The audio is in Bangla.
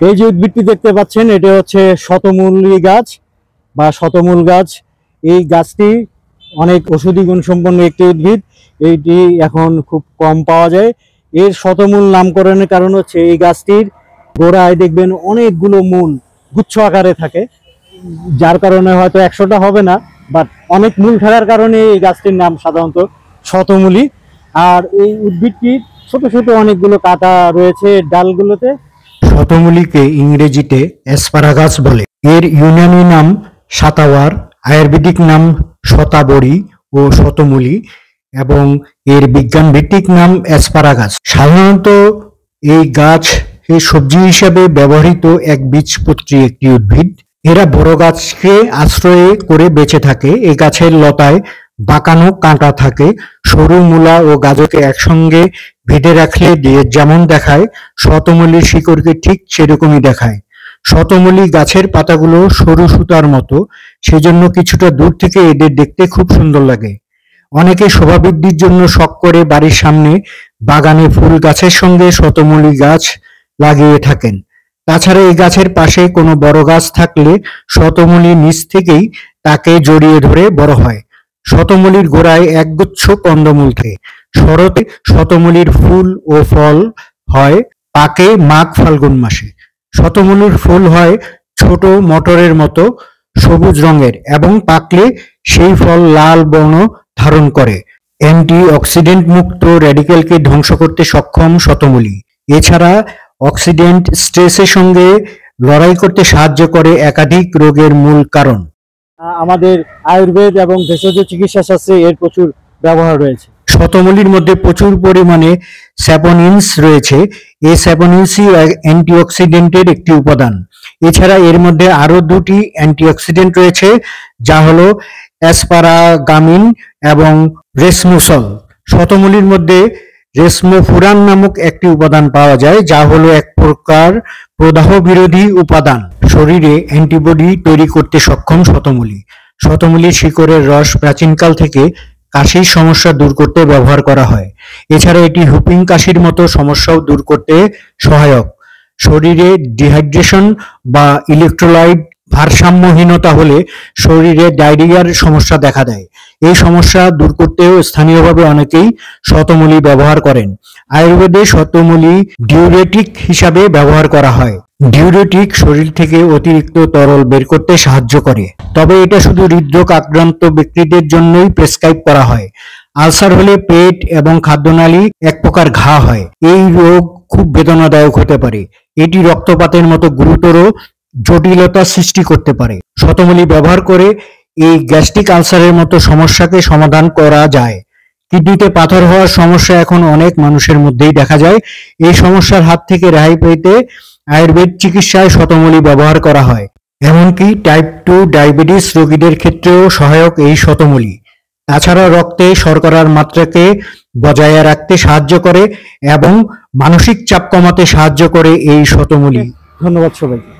এই যে উদ্ভিদটি দেখতে পাচ্ছেন এটা হচ্ছে শতমূলী গাছ বা শতমূল গাছ। এই গাছটি অনেক ঔষধি গুণসম্পন্ন একটি উদ্ভিদ। এইটি এখন খুব কম পাওয়া যায়। এর শতমূল নামকরণের কারণ হচ্ছে এই গাছটির গোড়ায় দেখবেন অনেকগুলো মূল গুচ্ছ আকারে থাকে, যার কারণে হয়তো 100টা হবে না, বাট অনেক মূল থাকার কারণে এই গাছটির নাম সাধারণত শতমূলী। আর এই উদ্ভিদটির ছোট ছোট অনেকগুলো কাঁটা রয়েছে ডালগুলোতে। শতমূলীকে ইংরেজিতে অ্যাসপারাগাস বলে। এর ইউনানি নাম সাতাওয়ার, আয়ুর্বেদিক নাম শতাবরী ও শতমূলী এবং এর বিজ্ঞান ভিত্তিক নাম অ্যাসপারাগাস। সাধারণত এই গাছ সবজি হিসাবে ব্যবহৃত একবীজপত্রী একটি উদ্ভিদ। এরা বড় গাছকে আশ্রয় করে বেঁচে থাকে। এই গাছের লতায় বাঁকানো কাঁটা থাকে। সরু মূলা ও গাজরকে একসঙ্গে বেঁধে রাখলে যেমন দেখায়, শতমূলীর শিকড়কে ঠিক সেরকমই দেখায়। শতমূলী গাছের পাতাগুলো সরু সুতার মতো, সেজন্য কিছুটা দূর থেকে এদের দেখতে খুব সুন্দর লাগে। অনেকে শোভাবৃদ্ধির জন্য শখ করে বাড়ির সামনে বাগানে ফুল গাছের সঙ্গে শতমূলী গাছ লাগিয়ে থাকেন। তাছাড়া এই গাছের পাশে কোনো বড় গাছ থাকলে শতমূলী নিচ থেকেই তাকে জড়িয়ে ধরে বড় হয়। শতমূলীর গোড়ায় একগুচ্ছ কন্দমূল থাকে। শরতে শতমূলীর ফুল ও ফল হয়, পাকে মাঘ ফাল্গুন মাসে। শতমূলীর ফুল হয় ছোট মটরের মতো সবুজ রঙের এবং পাকলে সেই ফল লাল বর্ণ ধারণ করে। অ্যান্টিঅক্সিডেন্ট মুক্ত র্যাডিক্যালকে ধ্বংস করতে সক্ষম শতমূলী। এছাড়া অক্সিডেন্ট স্ট্রেসের সঙ্গে লড়াই করতে সাহায্য করে একাধিক রোগের মূল কারণ। আমাদের আয়ুর্বেদ এবং ভেষজ চিকিৎসা শাস্ত্রে এর প্রচুর ব্যবহার রয়েছে। শতমূলীর মধ্যে প্রচুর পরিমাণে স্যাপোনিনস রয়েছে। এই স্যাপোনিনসই অ্যান্টিঅক্সিডেন্টের একটি উপাদান। এছাড়া এর মধ্যে আরো দুটি অ্যান্টিঅক্সিডেন্ট রয়েছে, যা হলো অ্যাসপারাগামিন এবং রেসমোসল। শতমূলীর মধ্যে রেসমোফুরান নামক একটি উপাদান পাওয়া যায়, যা হলো এক প্রকার প্রদাহ বিরোধী উপাদান। শরীরে অ্যান্টিবডি তৈরি করতে সক্ষম শতমূলী। শতমূলীর শিকড়ের রস প্রাচীনকাল থেকে কাশির সমস্যা দূর করতে ব্যবহার করা হয়। এছাড়া এটি হুপিং কাশির মতো সমস্যাও দূর করতে সহায়ক। শরীরে ডিহাইড্রেশন বা ইলেকট্রোলাইট ভারসাম্যহীনতা হলে শরীরে ডায়রিয়ার সমস্যা দেখা দেয়। এই সমস্যা দূর করতেও স্থানীয়ভাবে অনেকেই শতমূলী ব্যবহার করেন। আয়ুর্বেদে শতমূলী ডিউরেটিক হিসাবে ব্যবহার করা হয়। ডিউরেটিক শরীর থেকে অতিরিক্ত তরল বের করতে সাহায্য করে, তবে এটা শুধু হৃদরোগ আক্রান্ত ব্যক্তিদের জন্যই প্রেসক্রাইব করা হয়। আলসার হলে পেট এবং খাদ্যনালী এক প্রকার ঘা হয়। এই রোগ খুব বেদনাদায়ক হতে পারে। এটি রক্তপাতের মতো গুরুতর জটিলতা সৃষ্টি করতে পারে। শতমূলী ব্যবহার করে এই গ্যাস্ট্রিক আলসারের মতো সমস্যাকে সমাধান করা যায়। কিডনিতে পাথর হওয়ার সমস্যা এখন অনেক মানুষের মধ্যেই দেখা যায়। এই সমস্যার হাত থেকে রেহাই পেতে আয়ুর্বেদ চিকিৎসায় শতমূলী ব্যবহার করা হয়। এমনকি টাইপ 2 ডায়াবেটিস রোগীদের ক্ষেত্রেও সহায়ক এই শতমূলী। তাছাড়া রক্তে শর্করার মাত্রাকে বজায় রাখতে সাহায্য করে এবং মানসিক চাপ কমাতে সাহায্য করে এই শতমূলী। ধন্যবাদ সবাইকে।